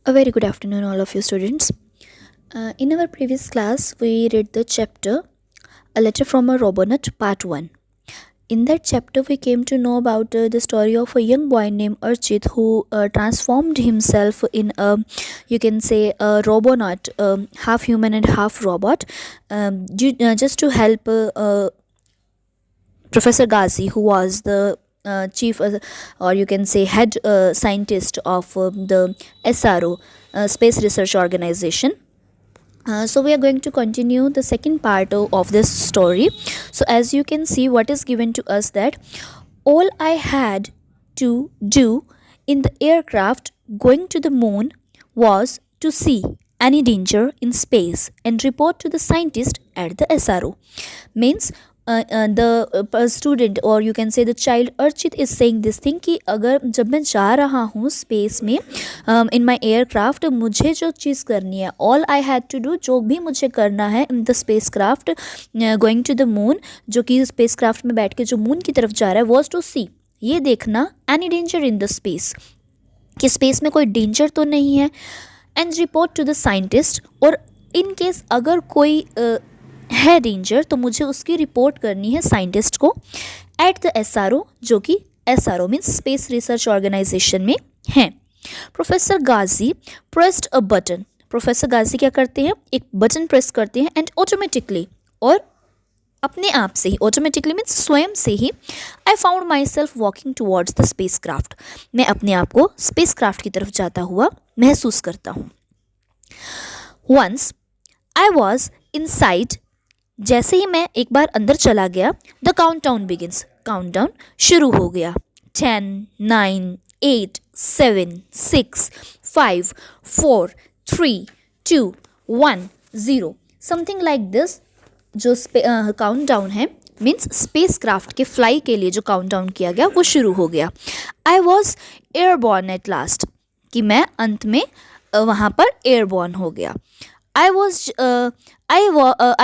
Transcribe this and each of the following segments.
A very good afternoon, all of you students. In our previous class, we read the chapter A Letter from a Robonaut, Part 1. In that chapter, we came to know about the story of a young boy named Archit who transformed himself in you can say, a robonaut, half human and half robot, just to help Professor Ghazi, who was the chief, or you can say head scientist of the SRO, Space Research Organization. So we are going to continue the second part of this story. So as you can see, what is given to us that all I had to do in the aircraft going to the moon was to see any danger in space and report to the scientist at the SRO. Means the student, or you can say the child Archit, is saying this thing कि अगर जब मैं जा रहा हूँ space में इन माई aircraft, मुझे जो चीज़ करनी है, all I had to do, जो भी मुझे करना है in the spacecraft going to the moon, जो कि स्पेस क्राफ्ट में बैठ के जो मून की तरफ जा रहा है, वॉज टू सी, ये देखना any danger in the space, कि स्पेस में कोई डेंजर तो नहीं है, and report to the scientist, और इन केस अगर कोई है डेंजर तो मुझे उसकी रिपोर्ट करनी है साइंटिस्ट को एट द SRO, जो कि SRO means space research organisation में है. Professor Ghazi pressed a button. Professor Ghazi क्या करते हैं, एक बटन प्रेस करते हैं, एंड ऑटोमेटिकली, और अपने आप से ही, ऑटोमेटिकली मीन्स स्वयं से ही, I found myself walking towards the spacecraft. मैं अपने आप को स्पेस क्राफ्ट की तरफ जाता हुआ महसूस करता हूँ. Once I was inside, जैसे ही मैं एक बार अंदर चला गया, द काउंटडाउन बिगिंस, काउंटडाउन शुरू हो गया. 10, 9, 8, 7, 6, 5, 4, 3, 2, 1, 0, समथिंग लाइक दिस. जो काउंटडाउन है मीन्स स्पेस क्राफ्ट के फ्लाई के लिए जो काउंटडाउन किया गया वो शुरू हो गया. I was airborne at last, कि मैं अंत में वहाँ पर एयरबॉर्न हो गया. I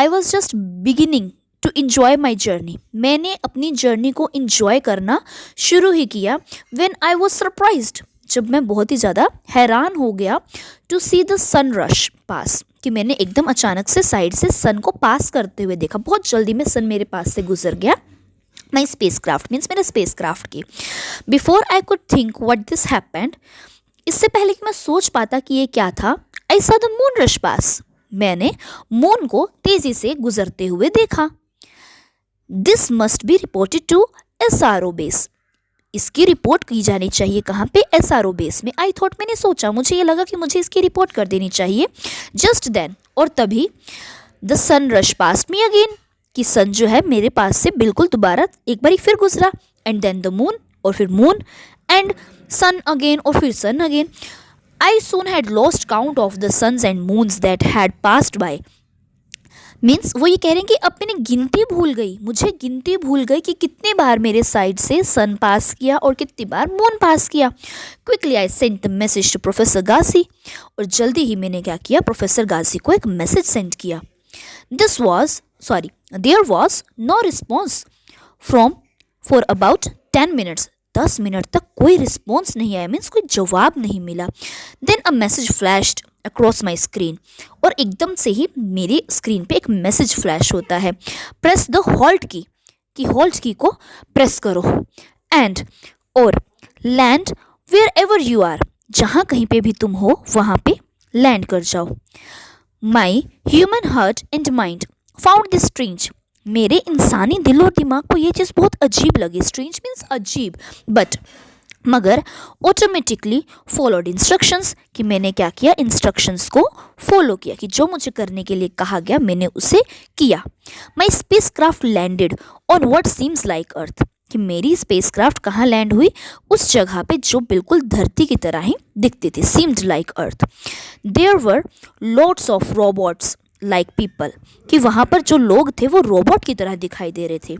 was just beginning to enjoy my journey. मैंने अपनी जर्नी को enjoy करना शुरू ही किया. When I was surprised, जब मैं बहुत ही ज़्यादा हैरान हो गया, to see the sun rush pass, कि मैंने एकदम अचानक से साइड से सन को पास करते हुए देखा. बहुत जल्दी में सन मेरे पास से गुजर गया. My spacecraft मीन्स मेरे spacecraft की. Before I could think what this happened, इससे पहले कि मैं सोच पाता कि ये क्या था, I saw the moon rush pass. मैंने मून को तेजी से गुजरते हुए देखा. This must be reported to SRO base. इसकी रिपोर्ट की जानी चाहिए कहाँ पे, SRO बेस में. आई थॉट, मैंने सोचा, मुझे ये लगा कि मुझे इसकी रिपोर्ट कर देनी चाहिए. जस्ट देन, और तभी, the sun rush past me again, कि सन जो है मेरे पास से बिल्कुल दोबारा एक बार फिर गुजरा. एंड देन द मून, और फिर मून, एंड सन अगेन, और फिर सन again. I soon had lost count of the suns and moons that had passed by. Means वो ये कह रहे हैं कि अब मैंने गिनती भूल गई, मुझे गिनती भूल गई कि कितने बार मेरे साइड से सन पास किया और कितनी बार मून पास किया. Quickly I sent the message to professor Ghazi, और जल्दी ही मैंने क्या किया, प्रोफेसर गाजी को एक मैसेज सेंड किया. There was no response from for about 10 minutes. 10 minute तक कोई रिस्पॉन्स नहीं आया, मीन्स कोई जवाब नहीं मिला. Then a message flashed across my screen, और एकदम से ही मेरी स्क्रीन पे एक मैसेज फ्लैश होता है. प्रेस द हॉल्ट की, कि हॉल्ट की को प्रेस करो, एंड और land wherever you are, जहाँ कहीं पे भी तुम हो वहाँ पे लैंड कर जाओ. My human heart and mind found this strange. मेरे इंसानी दिल और दिमाग को ये चीज़ बहुत अजीब लगी. स्ट्रेंज मीन्स अजीब, बट मगर ऑटोमेटिकली फॉलोड इंस्ट्रक्शंस, कि मैंने क्या किया, इंस्ट्रक्शंस को फॉलो किया, कि जो मुझे करने के लिए कहा गया मैंने उसे किया. माई space craft landed on what seems like earth, कि मेरी स्पेस क्राफ्ट कहाँ लैंड हुई, उस जगह पे जो बिल्कुल धरती की तरह ही दिखती थी, seemed like earth. There were lots of robots like people, कि वहाँ पर जो लोग थे वो रोबोट की तरह दिखाई दे रहे थे.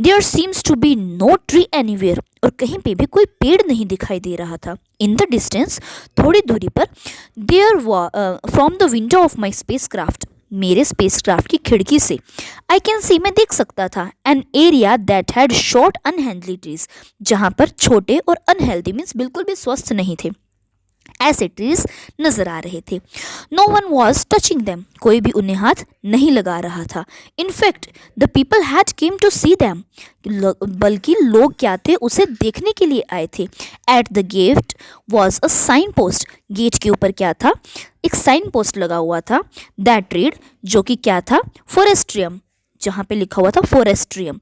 There seems to be no tree anywhere, और कहीं पे भी कोई पेड़ नहीं दिखाई दे रहा था. इन द डिस्टेंस, थोड़ी दूरी पर, there from the window of my spacecraft, मेरे स्पेसक्राफ्ट की खिड़की से आई कैन सी, मैं देख सकता था, an area that had short unhealthy trees, जहाँ पर छोटे और अनहेल्दी मीन्स बिल्कुल भी स्वस्थ नहीं थे, ऐसे ट्रीज नजर आ रहे थे। No one was touching them, कोई भी उन्हें हाथ नहीं लगा रहा था। In fact the people had came to see them, बल्कि लोग क्या थे, उसे देखने के लिए आए थे। At the gate was a signpost, gate के ऊपर क्या था, एक साइन पोस्ट लगा हुआ था। दैट रीड, जो कि क्या था, फॉरेस्ट्रियम, जहाँ पे लिखा हुआ था फॉरेस्ट्रियम।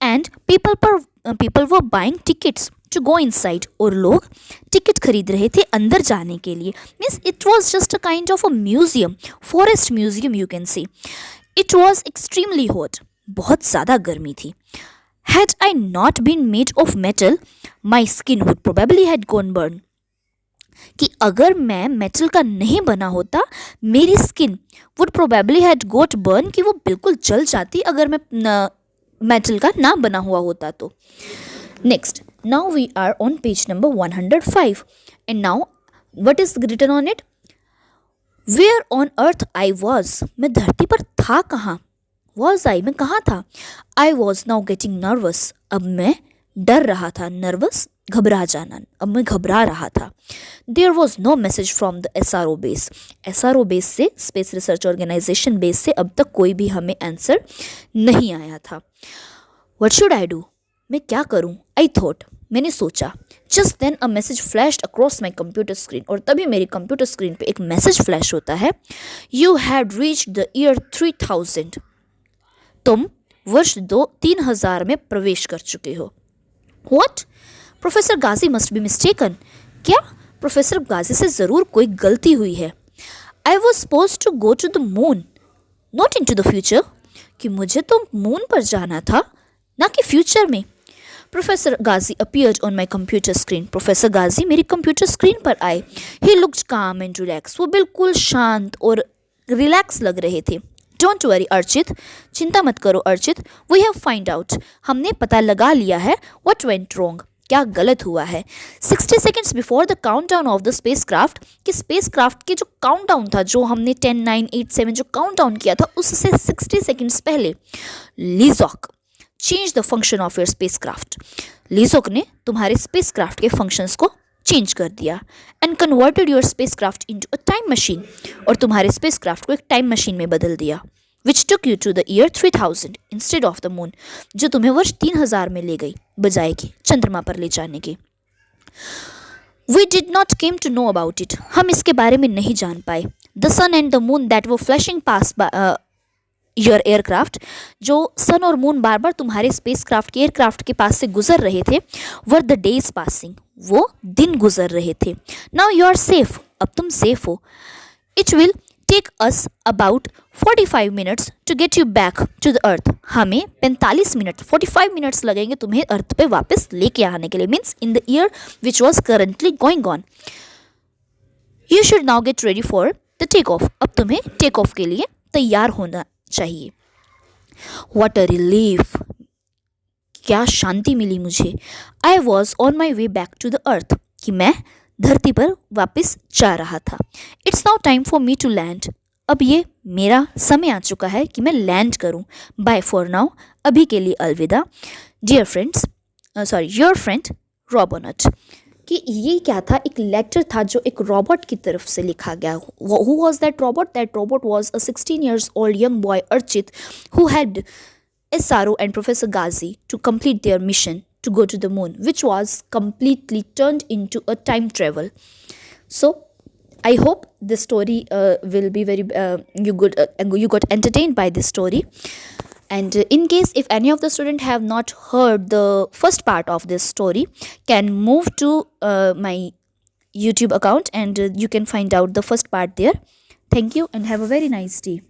And people were buying tickets to go inside, और लोग टिकट खरीद रहे थे अंदर जाने के लिए। Means it was just a kind of a museum, forest museum you can see. It was extremely hot, बहुत ज़्यादा गर्मी थी। Had I not been made of metal my skin would probably had gone burn, कि अगर मैं metal का नहीं बना होता, मेरी skin would probably had got burn, कि वो बिल्कुल जल जाती अगर मैं मेटल का ना बना हुआ होता तो। Next, now we are on page number 105, and now what is written on it? Where on earth I was, मैं धरती पर था कहाँ, was I, मैं कहाँ था। I was now getting nervous, अब मैं डर रहा था, nervous घबरा जाना, अब मैं घबरा रहा था। There was no message from the SRO base, SRO base से, स्पेस रिसर्च ऑर्गेनाइजेशन बेस से अब तक कोई भी हमें आंसर नहीं आया था। What should I do, मैं क्या करूं? I thought, मैंने सोचा। Just then a message flashed across my computer screen, और तभी मेरी कंप्यूटर स्क्रीन पे एक मैसेज फ्लैश होता है। You had reached the year 3000, तुम वर्ष 3000 में प्रवेश कर चुके हो। What, professor Ghazi must be mistaken, क्या प्रोफेसर गाजी से ज़रूर कोई गलती हुई है। I was suppose to go to the moon not into the future, कि मुझे तो मून पर जाना था, ना कि फ्यूचर में। Professor Ghazi appeared on my computer screen, professor Ghazi मेरी कंप्यूटर स्क्रीन पर आए। He looked calm and relax, वो बिल्कुल शांत और रिलैक्स लग रहे थे। डोंट वरी अर्चित, चिंता मत करो Archit, we have find out, हमने पता लगा लिया है, व्हाट वेंट रॉन्ग, क्या गलत हुआ है। 60 seconds before the countdown of the space craft, कि स्पेस क्राफ्ट के जो काउंटडाउन था, जो हमने 10 9 8 7 जो काउंटडाउन किया था, उससे 60 सेकेंड्स पहले Lizok change the function of your spacecraft, Lizok ने तुम्हारे स्पेस क्राफ्ट के फंक्शंस को चेंज कर दिया। And converted your spacecraft into a time machine, और तुम्हारे स्पेस क्राफ्ट को एक टाइम मशीन में बदल दिया। Which took you to the year 3000 instead of the moon, जो तुम्हें वर्ष 3000 में ले गई, बजाय कि चंद्रमा पर ले जाने के। We did not came to know about it, हम इसके बारे में नहीं जान पाए। The sun and the moon that वो फ्लैशिंग पास योर एयरक्राफ्ट, जो सन और मून बार बार तुम्हारे स्पेस क्राफ्ट के एयरक्राफ्ट के पास से गुजर रहे थे, वर द डेज पासिंग, वो दिन गुजर रहे थे। नाउ यू आर सेफ, अब तुम सेफ हो। It will take us about 45 minutes to get you back to the earth, हमें 45 मिनट 45 मिनट्स लगेंगे तुम्हें अर्थ पे वापस लेके आने के लिए, means in the year which was currently going on. You should now get ready for the take off, अब तुम्हें टेक ऑफ के लिए तैयार होना चाहिए। What a relief, क्या शांति मिली मुझे। I was on my way back to the earth, कि मैं धरती पर वापस जा रहा था। It's now time for me to land, अब ये मेरा समय आ चुका है कि मैं लैंड करूं। Bye for now, अभी के लिए अलविदा। Dear friends, योर फ्रेंड रॉबोनट, कि ये क्या था, एक लेटर था जो एक रॉबोट की तरफ से लिखा गया। Who was that robot? That robot was a 16 years old young boy Archit, who had SRO and Professor Ghazi to complete their mission to go to the moon, which was completely turned into a time travel. So I hope this story will be very you got entertained by this story. And in case if any of the student have not heard the first part of this story, can move to my YouTube account, and you can find out the first part there. Thank you and have a very nice day.